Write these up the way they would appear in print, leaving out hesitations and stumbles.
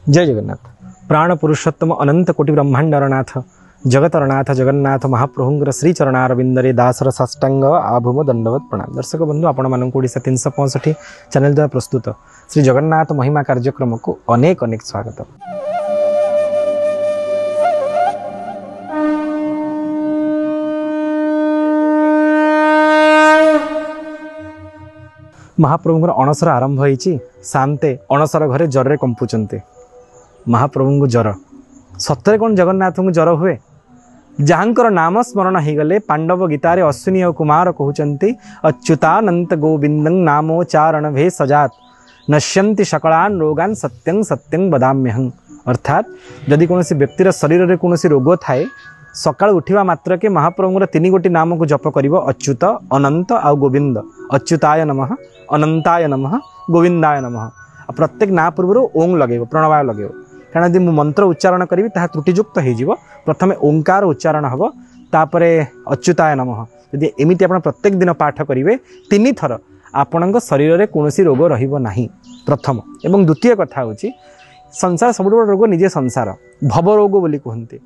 जय जगन्नाथ। प्राण पुरुषोत्तम अनंत कोटि ब्रह्मांडरनाथ जगतरनाथ जगन्नाथ महाप्रभुंर श्री चरणारविंदरे दासर साष्टांग आभूम दंडवत प्रणाम। दर्शक बंधु आपण मानक ओडिशा 365 चैनल द्वारा प्रस्तुत श्री जगन्नाथ महिमा कार्यक्रम को अनेक अनेक स्वागत। महाप्रभुंर अणसर आरंभ होईची शांते अणसर घरे जर कंपुचंते। महाप्रभु को जर सतरे कौन जगन्नाथ को जर हुए जहाँकर नाम स्मरण हो गले पांडव गीतारे अश्विनी और कुमार कहते अच्युतानंत गोविंदं नामोच्चारण भे सजात नश्यंति सकलान रोगान सत्यं सत्यं बदाम्यहं। अर्थात जदि कौन व्यक्तिर शरीर में कौन रोग थाए सकाल उठा मात्र के महाप्रभुर तीन गोटी नाम को जप कर अच्युत अनंत आ गोविंद। अच्युताय नमः अनंताय नमः गोविंदाय नमः। प्रत्येक ना पूर्व ओं लगे प्रणवाय लगे कारण यदि मंत्र उच्चारण करी ताहा त्रुटियुक्त हो प्रथम ओंकार उच्चारण हम तापरे अच्युताय नमः। यदि एमती आप प्रत्येक दिन पाठ करेंगे तीन थर आपण शरीर में कौन रोग रही प्रथम। एवं द्वितीय कथा हूँ संसार सब बड़ रोग निजे संसार भव रोग बोली कहते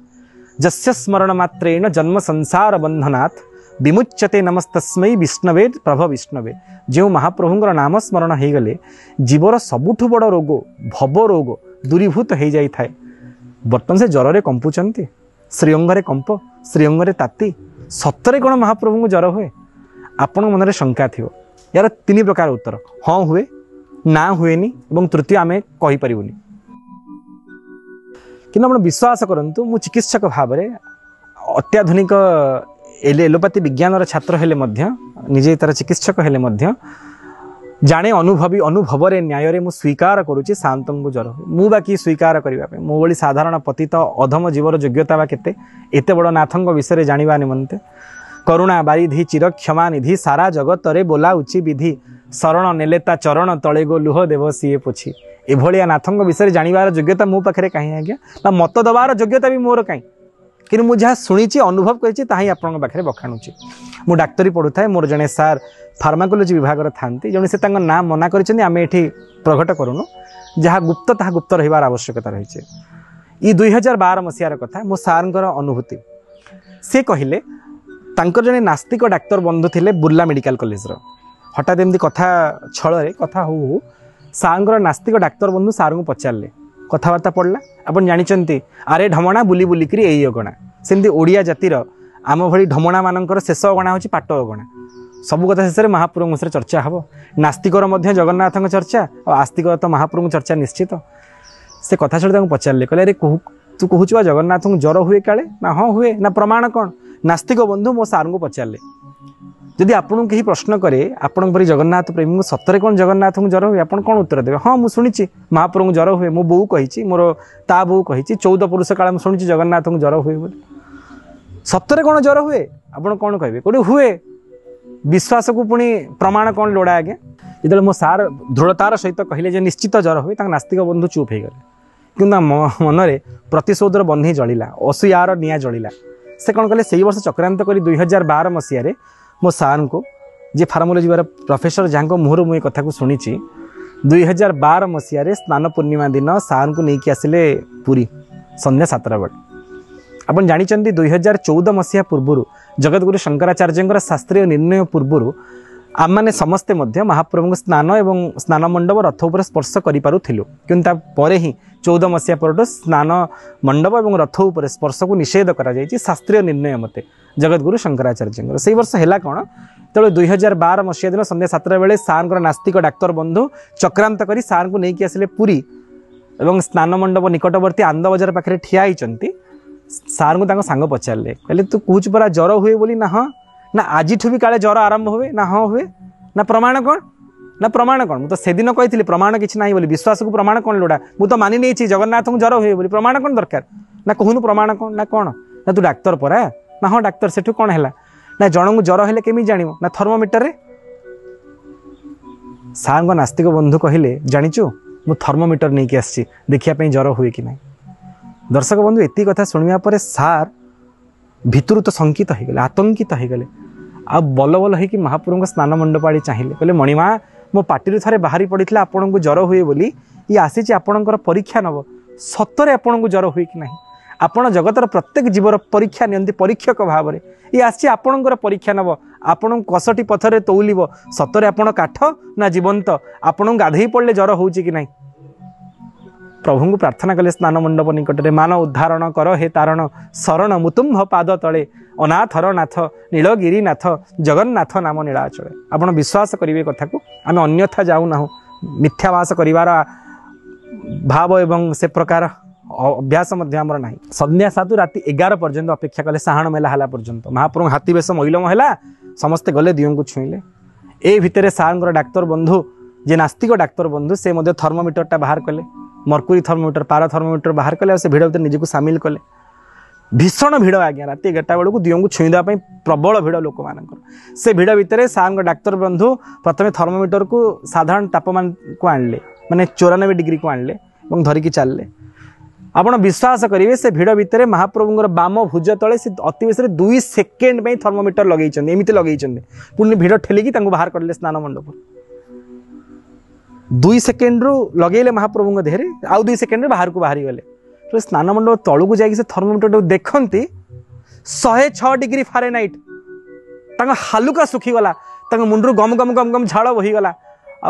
जस्य स्मरण मात्रेण जन्म संसार बंधनात् विमुच्यते नमस्तस्मै विष्णवे प्रभ विष्णवे। जो महाप्रभुंर नाम स्मरण हो गले जीवर सबुठु बड़ रोग भव रोग दूरीभूत हो जाए। बर्तमान से जर रे कंपुचंती श्रीअंगरे कंप श्रीअंगरे ताती सतरे कौन महाप्रभु को जर हुए आपण मन में शंका थी यार तीन प्रकार उत्तर हाँ हुए ना हुएनी और तृतीय आम कहीपर कि विश्वास करंतु मु चिकित्सक भाव में अत्याधुनिक एलोपैथी विज्ञान छात्र हेले निजे तार चिकित्सक हेले जाने अनुभवी अनुभव न्याय मु स्वीकार करुच्ची शांतं को जर मु बाकी स्वीकार करने मो भली साधारण पतित अधम जीवर योग्यता बा केते एते बड़ नाथंग विषय जानिबा निमंते करुणा बारिधि चिर क्षमा निधि सारा जगत रे बोला उची विधि शरण नेलेता चरण तले गो लुह देव सीए पोछी। एभलिया नाथंग विषय जानिबार योग्यता मो पाखरे काहे आज्ञा ना मत दबार योग्यता भी मोर काई कि मुझे शुणी अनुभव करी पाखे बखाणुची। मु डाक्तरी पढ़ुए मोर जड़े सार फार्माकोलोजी विभाग था जड़े से ना मना करें प्रकट करूँ जहाँ गुप्त ता गुप्त रही आवश्यकता रही। ये 2012 मसीहार कथा मो सार अनुभूति से कहले जड़े नास्तिक डाक्तर बंधु थे बुर्ला मेडिकल कॉलेज हठात एमती कथा छल कथा हो सार नास्तिक डाक्तर बंधु सार को पचारे कथबार्ता पड़ला आपन जानी आरे ढमणा बुली बुलिक यही अगणा सेमती ओडिया जातिर आम भली ढमणा मानकर शेष अगणा हूँ पाट अगणा सबू कथा शेष में महाप्रभु विषय चर्चा हम नास्तिकर जगन्नाथ चर्चा और आस्तिकर तो महाप्रभु चर्चा निश्चित। से कथा छड़ी पचारे कहले अरे तू कहूँ जगन्नाथ को जर हुए काले ना हाँ हुए ना प्रमाण कौन। नास्तिक बंधु मो सार को पचारे जदि आपन कहीं प्रश्न करे आपण परी जगन्नाथ प्रेमी को सतरे कौन जगन्नाथ को जर हुए आप कौन उत्तर देवे हाँ मुझे शुणी महाप्रभु को जर हुए मो बो कही मोर ता बो कही 14 पुरुष काल शुणी जगन्नाथ को जर हुए बोली सतरे कौन जर हुए आपड़ कौन कहे कौटे हुए विश्वास को पुणी प्रमाण कौन लोड़ा आज्ञा। जो मो सार दृढ़तार सहित कहले निश्चित जर हुए नास्तिक बंधु चुप हो गले कि मन में प्रतिशोधर बन्ही जलिला असूयार निआ जलिला। से कौन कले से वर्ष चक्रांत कर 2012 मसीह मो सार को जे फार्मोलोजी प्रोफेसर जहाँ मुहर मुझे कथा को शुणी 2012 मसीह स्नान पूर्णिमा दिन सार को लेकिन आसिले पुरी संध्या 7 बजे। आपन जानी 2014 मसीहा पूर्व जगतगुरु शंकराचार्य शास्त्रीय निर्णय पूर्व आम मैंने समस्ते महाप्रभु स्नान एवं स्नान मंडप रथ उपर स्पर्श करूँ कि ही 14 मसीहा पर स्नान मंडप और रथ उपर स्पर्श को निषेध कर शास्त्रीय निर्णय मते जगतगुरु शंकराचार्य से वर्ष है कौन तेज 2012 मसीहा दिन संध्या 7 बेले सार नास्तिक डाक्तर बंधु चक्रांत कर सार को लेकिन आसिले पुरी एवं स्नान मंडप निकटवर्ती आंद बजार पाखे ठिया होती सार को सांग पचारे कहले तू कहूँ परा जर हुए बोली ना हाँ ना आज भी काले जर आरंभ हुए ना हाँ हुए ना प्रमाण कौन मुझे से दिन कही प्रमाण किसी ना बोली विश्वास को प्रमाण कौन लोड़ा मु तो मानि नहीं जगन्नाथ को जर हुए बोली प्रमाण कौन दरकार ना कहूनु प्रमाण कौन ना तू डाक्तर परा ना हाँ डाक्तर सेठू कौन है ना जन को जर हेले केमी जानिबो ना थर्मोमीटर रे। सार नास्तिक बंधु कहले जानिचु मु थर्मोमीटर नहीं कि आसी देखिया जर हुए कि ना। दर्शक बंधु एति कथा शुणिया पर सार भितर तो शंकित हो गले आतंकित हो गले आ बल बल हो महाप्रभु स्नान मंडप आड़ी चाहिए कहले मणिमा मो पार्टी थे बाहरी पड़ी आपन को जर हुए बोली ये आसी आपणकर परीक्षा नब सतरे आपन को जर हुए कि नहीं आपण जगतर प्रत्येक जीवर परीक्षा नियंती परीक्षक भाव में ये आसी आपणकर परीक्षा नब आपण कसटी पथर तौलिब सतरे आपण काठ ना जीवंत आपण गाधई पड़े जर हो कि नहीं प्रभु को प्रार्थना कले स्नान मंडप निकट में मान उद्धारण कर हे तारण शरण मुतुम्भ पाद तले अनाथर नाथ नीलगिरीनाथ जगन्नाथ नाम नीलाचले आपण विश्वास करेंगे कथा को आम अन्यथा जाऊ ना मिथ्यावास कर भाव एवं से प्रकार अभ्यास आमर ना संध्या 7 राति 11 पर्यंत अपेक्षा कले साहाण मेला हला पर्यंत महाप्रभु हाथी बेश महिलम है समस्ते गले दियों को छुईले ए भितर सार डाक्तर बंधु जे नास्तिक डाक्तर बंधु से थर्मोमीटर बाहर कले मर्कुरी थर्मोमीटर पारा थर्मोमीटर बाहर कले से भिड़ निजक सामिल कले भीषण भिड़ आज्ञा राति 11टा बेलू दियों को छुईदा प्रबल भिड़ लोक मान से भिड़ भितर सार डाक्तर बंधु प्रथम थर्मोमीटर को साधारण तापमान को आणले माने 94 डिग्री को आणले और धरिकी चलले आपण विश्वास करेंगे से भिड़ भितर महाप्रभुंर बाम भुज तले से अति बेस 2 सेकेंड में थर्मोमीटर लगे एमती लगे पुणी भिड़ ठेलिकी बाहर करले स्नान मंडप 2 सेकेंड रु लगे महाप्रभु देहरे आउ 2 सेकेंड बाहर को बाहरी गले तो स्नान मंडप तलू को जाकि से थर्मोमीटर देखती 106 डिग्री फारेनहाइट हालुका सुखीगला मुंडू गम गम गम गम झाड़ बहीगला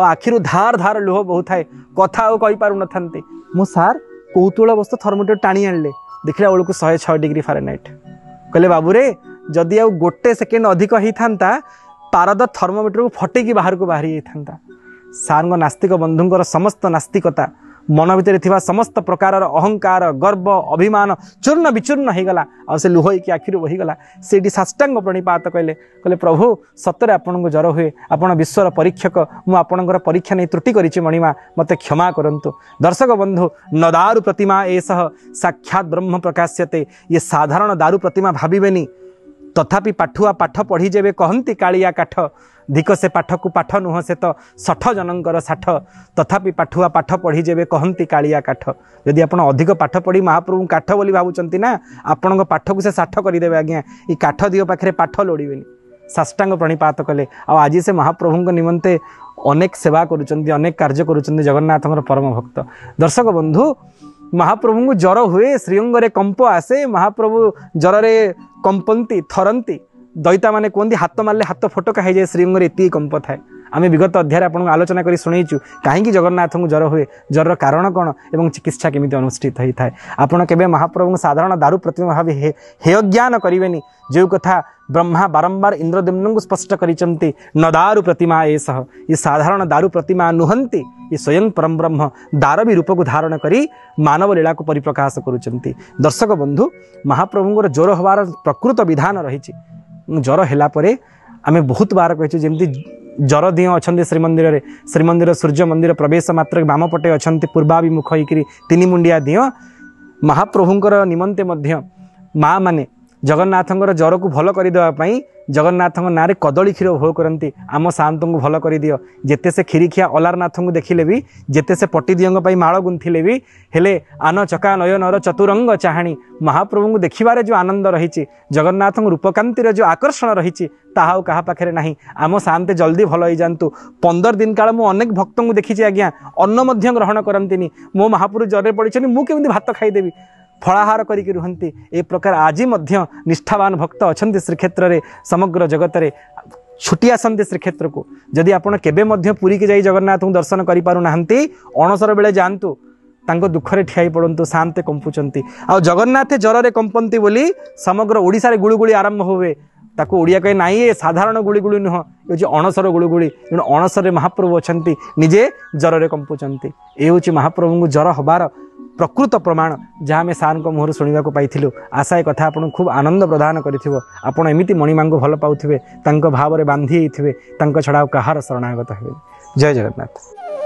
आखिर धार धार लुह बहु थाए कथा कहीपार न था मो सार कौतूहल बस्त थर्मोमीटर टाणी आणले देखला बेलू 106 डिग्री फारेनहाइट कहले बाबू रे जदि आ गोटे सेकेंड अधिक होता पारद थर्मोमीटर को फटेकी बाहर को बाहरी था सार नास्तिक बंधुंकर समस्त नास्तिकता मन भितर थिबा समस्त प्रकार अहंकार गर्व अभिमान चूर्ण विचूर्ण हो गला आ से लुह की आखिर बहीगला से साष्टांग प्रणिपात कहले कहले प्रभु सतरे आपन को जर हुए आपण विश्वर परीक्षक मु आपणकर परीक्षा नहीं त्रुटि करिछि मणिमा मते क्षमा करंतु दर्शक बंधु न दारु प्रतिमा एसह साक्षात ब्रह्म प्रकाश्यते ये साधारण दारु प्रतिमा भाविबेनी तथापि पाठुआ पाठ पढ़ी जेबे कहंती कालिया काठ धिक से पाठ को पाठ नुह से तो 60 जनकर 60 तथापि पाठुआ पाठ पढ़ी जेबे कहंती कालिया काठ यदि आपण अधिक पाठ पढ़ी महाप्रभु काठ बोली भावुचंती ना आपण पाठ को से 60 करदेवे आज्ञा ये काठ दियो पाखे पाठ लोड़बेनी साष्टांग प्रणिपात कले आज से महाप्रभु निमंते अनेक सेवा करुचंती अनेक कार्य करुचंती जगन्नाथंकर परम भक्त दर्शक बंधु महाप्रभु को जर हुए श्रीअंगरे कंप आसे महाप्रभु जरे कंपंती थरंती दैता माने कहते हाथ मारे हाथ फटका हो जाए श्रीअंगरे एति कंप थाए आम विगत अध्याय आपको आलोचना कर शुणु कहीं जगन्नाथ को जर हुए जर कारण कौन और चिकित्सा केमी अनुष्ठित होता है आपड़ के महाप्रभु साधारण दारु प्रतिमा भाव हेय ज्ञान करें जो कथा ब्रह्मा बारंबार इंद्रद्युम्न को स्पष्ट करिसंती न दारु प्रतिमा एसह ये साधारण दारु प्रतिमा नुहंती ये स्वयं परम ब्रह्म दारवी रूप को धारण करी मानव लीला को परिप्रकाश करुचंती दर्शक बंधु महाप्रभुंर ज्वर हबार प्रकृत विधान रही ज्वर है आम बहुत बार कही जमी जर दिय अच्छा श्रीमंदिर सूर्य मंदिर प्रवेश मात्र बाम पटे अच्छा पूर्वाभिमुख होकर 3 मुंडिया दिय महाप्रभुंर निमंते माँ माने जगन्नाथंकर जर को भल करदेवाई जगन्नाथ ना कदली क्षीर भोग करती आम सात को भल कर दियो जेते से खीरीखिया अलारनाथ को देखिले भी जेते से पट्टी दियों माड़ गुंथिले भी हेले आन चका नयनर चतुरंग चाहाणी महाप्रभु को देखिबारे जो आनंद रही जगन्नाथ रूपकांतिर जो आकर्षण रही ताहा क्या पाखे ना आम साते जल्दी भल हो जातु 15 दिन काल मु अनेक भक्त को देखी आज्ञा अन्न ग्रहण करती मो महापुरु जरे पड़ी मुझे भात खाईदेवी फलाहार करिकी रुहंती ए प्रकार आज निष्ठावान भक्त अच्छा श्रीक्षेत्र में समग्र जगत में छुटी आसती श्रीक्षेत्र को जदि आपड़ केवे पुरी की जाई जगन्नाथ को दर्शन करि पारु नाहंती अणसर बेले जातु तांको दुखरे ठियाई पड़तु शांति कंपुचंती आ जगन्नाथ जर कंपंती बोली समग्र ओडिशा रे गुळुगुळी आरंभ हुए ताको ओडिया कहे नाई ये साधारण गुळुगुळी नुह ये जो अणसर गुळुगुळी अणसर महाप्रभु अच्छा निजे जर कंपुचंती ये हूँ महाप्रभु को जर हबार प्रकृत प्रमाण जहाँ आम सार मुहर शुणा पाई आशा ए कथा आपको खूब आनंद प्रदान कर एमती मणिमा को भल पाथे भाव में बांधी छड़ा कहार शरणागत हे जय जगन्नाथ।